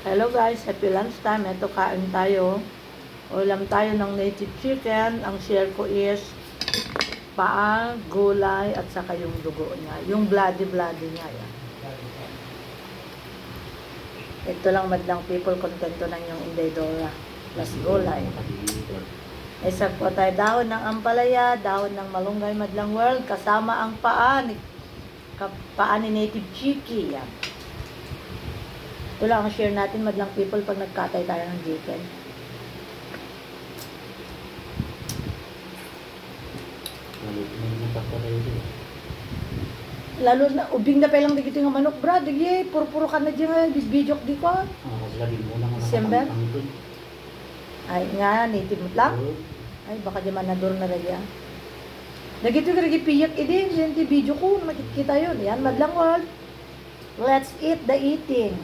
Hello guys, happy lunchtime. Ito kain tayo. Ulam tayo ng native chicken. Ang share ko is paa, gulay, at saka yung dugo niya. Yung bloody niya. Yan. Ito lang madlang people, kontento na yung Indaydora. Plus gulay. Isa po tayo dahon ng ampalaya, dahon ng malunggay madlang world, kasama ang paa ni native chicken. Yan. Ito lang ang share natin madlang people pag nagkatay tayo ng chicken. Lalo na, ubing na pelang di kita nga manok, bra. Digi, puro-puro ka na dyan nga, bisbijok di ko. December? Ay nga, native mo lang. Ay, baka di manador na rin yan. Nagito ka rin piyak idin, yan di video ko, makikita yun. Yan, madlang world. Let's eat the eating.